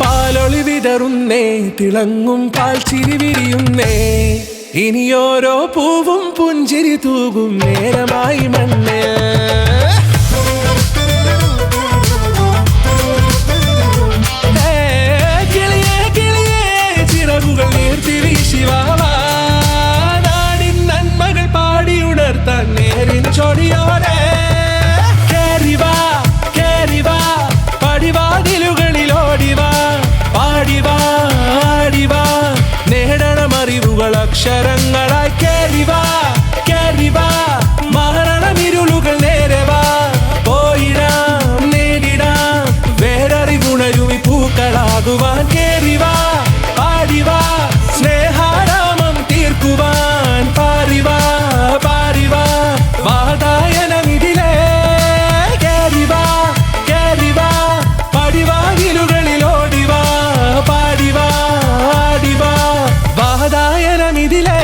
പാലൊളി വിതറുന്നേ, തിളങ്ങും പാൽ ചിരി വിരിയുന്നേ, ഇനിയോരോ പൂവും പുഞ്ചിരി തൂകും നേരമായി മണ്ണ്. കിളിയേ കിളിയേ ചിറകുകൾ നീർത്തി വീശിവാവാ, നാടിൻ നന്മകൾ പാടിയുണർത്താൻ നേരിൻ ചൊടിയോരെ. കേറിവാ കേറിവാ പടിവാതിലുകളിലോടിവാ, പാടിവാ ആടിവാ നേടണമറിവുകൾ അക്ഷരങ്ങളായി. കേറിവാ കേറിവാ മരണമിരുളുകൾ നേരവാ, പോയിടാം നേടിടാം വേററിവുണരുമി പൂക്കളാകുവാൻ. കേറിവാ പാടിവാ സ്നേഹാരാമം തീർക്കുവാൻ, പാറിവാ പാറിവാ വാതായനമിതിലേ. കേറിവാ കേറിവാ പടിവാതിലുകളിലോടിവാ, പാടിവാ ആടിവാ വാതായനമിതിലേ.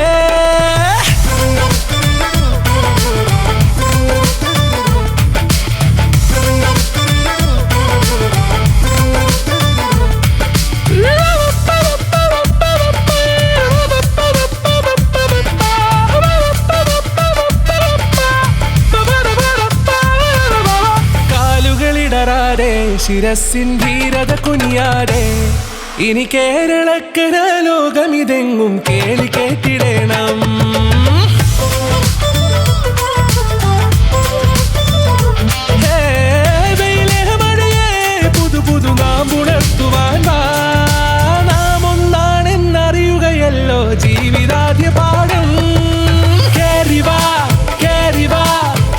കാലുകളിടറാതെ ശിരസിൻ ധീരത കുനിയാതെ, ഇനി കേരളക്കര ലോകമിതെങ്ങും കേളി കേട്ടിടണം. വെയിലേ മഴയേ പുതു പുതു നാം ഉണർത്തുവാൻ വാ, നാം ഒന്നാണെന്നറിയുകയല്ലോ ജീവിതാദ്യ പാഠം. കേറിവാ കേറിവാ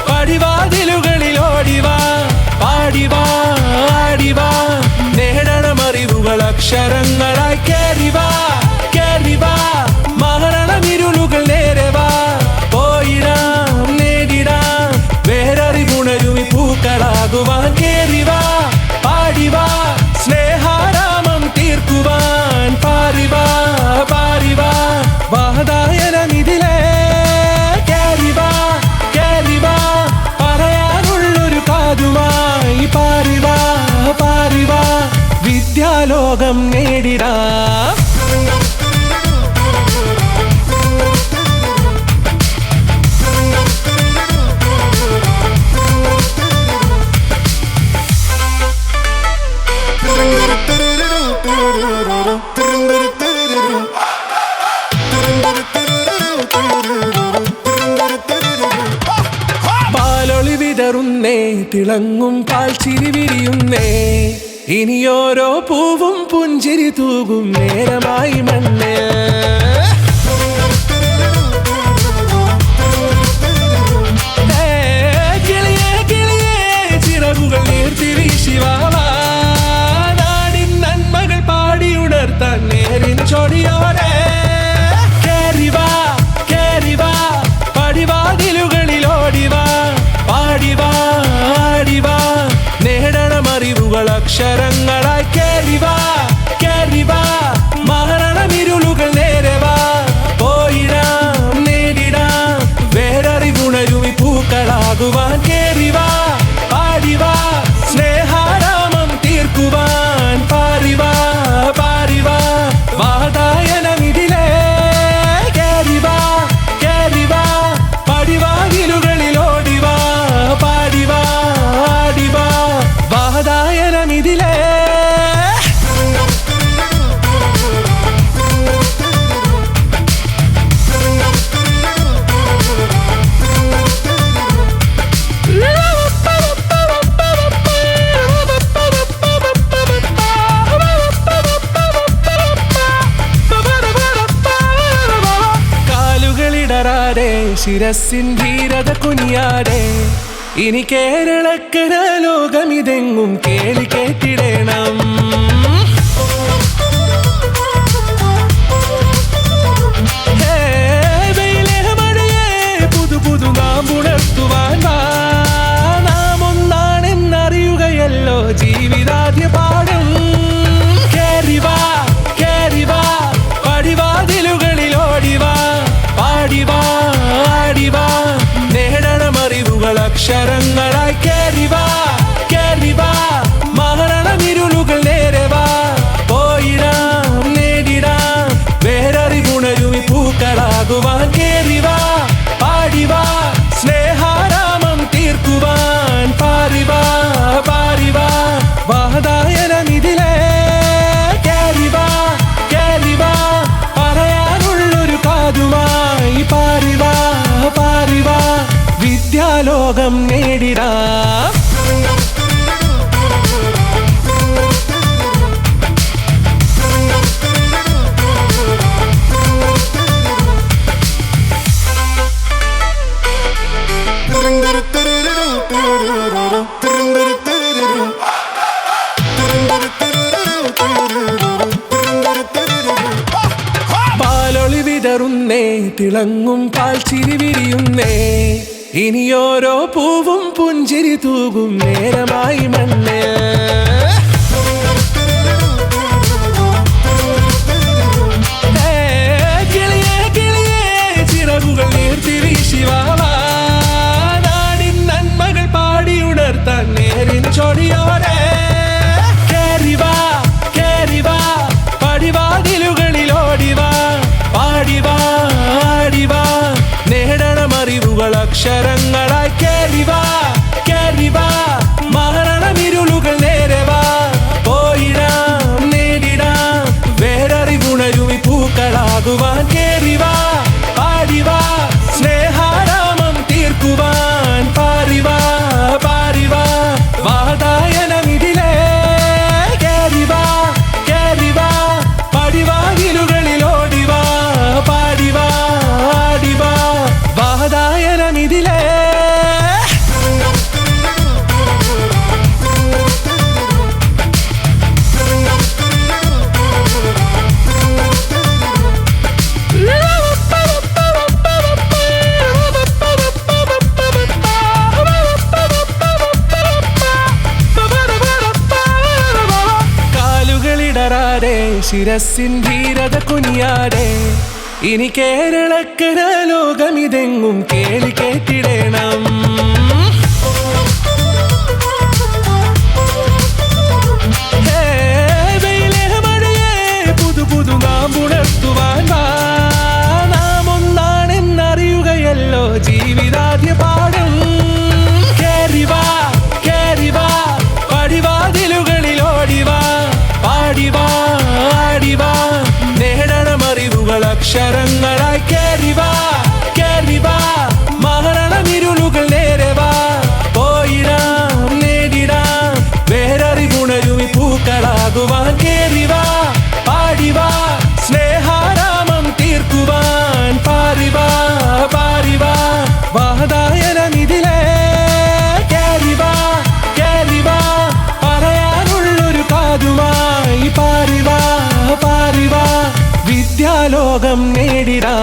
പടിവാതിലുകളിലോടിവാ, പാടിവാ ആടിവാ നേടണമറിവുകൾ അക്ഷരങ്ങളായി. കേറിവാ കേറിവാ മരണമിരുളുകൾ നേരവാ, പോയിടാം നേടിടാം വേററിവുണരുമി പൂക്കളാകുവാൻ. കേറിവാ പാടിവാ സ്നേഹാരാമം തീർക്കുവാൻ, പാറിവാ പാറിവാ വാതായനമിതിലേ. കേറിവാ കേറിവാ പറയാനുള്ളൊരു കാതുമായി, പാറിവാ പാറിവാ വിദ്യാലോകം നേടിടാം. പാലൊളി വിതറുന്നേ, തിളങ്ങും പാൽ ചിരി വിരിയുന്നേ, ഇനിയോരോ പൂവും പുഞ്ചിരി തൂകും നേരമായി മണ്ണ്. കിളിയേ കിളിയേ ചിറകുകൾ നീർത്തി വീശിവാവാ, നാടിൻ നന്മകൾ പാടിയുണർത്താൻ നേരിൻ ചൊടിയോരെ. കേറിവാ കേറിവാ പടിവാതിലുകളിലോടിവാ, പാടിവാ ആടിവാ നേടണമറിവുകൾ അക്ഷരങ്ങളായി. കേറിവാ കേറിവാ മരണമിരുളുകൾ നേരവാ, പോയിടാം നേടിടാം വേററിവുണരുമി പൂക്കളാകുവാൻ. കേറിവാ പാടിവാ സ്നേഹാരാമം തീർക്കുവാൻ, പാറിവാ പാറിവാ വാതായനമിതിലേ. കേറിവാ കേറിവാ പടിവാതിലുകളിലോടിവാ, പാടിവാ ആടിവാ വാതായനമിതിലേ. കാലുകളിടറാതെ ശിരസിൻ ധീരത കുനിയാതെ, ഇനി കേരളക്കര ലോകമിതെങ്ങും കേളി കേട്ടിടണം. വെയിലേ മഴയേ പുതു പുതു നാം ഉണർത്തുവാൻ വാ, നാം ഒന്നാണെന്നറിയുകയല്ലോ ജീവിതാദ്യ പാഠം. കേറിവാ കേറിവാ പടിവാതിലുകളിലോടിവാ, പാടിവാ പൂക്കളാകുവാൻ കേറിവാ പാടിവാ സ്നേഹാരാമം തീർക്കുവാൻ പാറിവാ പാറിവാ വാതായനമിതിലേ കേറിവാ കേറിവാ പറയാനുള്ളൊരു കാതുമായി പാറിവാ പാറിവാ വിദ്യാലോകം നേടിടാ പാലൊളി വിതറുന്നേ തിളങ്ങും പാൽച്ചിരി വിരിയുന്നേ ഇനിയോരോ പൂവും പുഞ്ചിരി തൂകും നേരമായി മണ്ണേ കിളിയേ കിളിയേ ചിറകുകൾ നീർത്തി വീശിവാവാ നാടിൻ നന്മകൾ പാടിയുണർത്താൻ നേരിൻ ചൊടിയോടെ കേറിവാ കേറിവാ പടിവാതിലുകളിലോടിവാ പാടിവാ ആടിവാ നേടണമറിവുകൾ അക്ഷരങ്ങളായി കേറിവാ കേറിവാ മരണമിരുളുകൾ നേരവാ പോയിടാം നേടിടാം വേററിവുണരുമി പൂക്കളാകുവാൻ കേറിവാ പാടിവാ സ്നേഹാരാമം തീർക്കുവാൻ പാറിവാ പാറിവാ വാതായനമിതിലേ കേറിവാ കേറിവാ പടിവാതിലുകളിലോടിവാ പാടിവാ ആടിവാ വാതായനമിതിലേ കാലുകളിടറാതെ ശിരസിൻ ധീരത കുനിയാതെ ഇനി കേരളക്കര ലോകമിതെങ്ങും കേളി കേട്ടിടണം പുതു പുതു നാം ഉണർത്തുവാൻ വാ നാം ഒന്നാണെന്നറിയുകയല്ലോ ജീവിതാദ്യ പാഠം കേറിവാ കേറിവാ പടിവാതിലുകളിലോടിവാ പാടിവാ ആടിവാ നേടണമറിവുകൾ അക്ഷരങ്ങളായി കേറിവാ കേറിവാ മരണമിരുളുകൾ നേരവാ പോയിടാം നേടിടാം വേററിവുണരുമി പൂക്കളാകുവാൻ കേറിവാ പാടിവാ സ്നേഹാരാമം തീർക്കുവാൻ പാറിവാ പാറിവാ വാതായനമിതിലേ കേറിവാ കേറിവാ പറയാനുള്ളൊരു കാതുമായി പാറിവാ പാറിവാ വിദ്യാലോകം നേടിടാ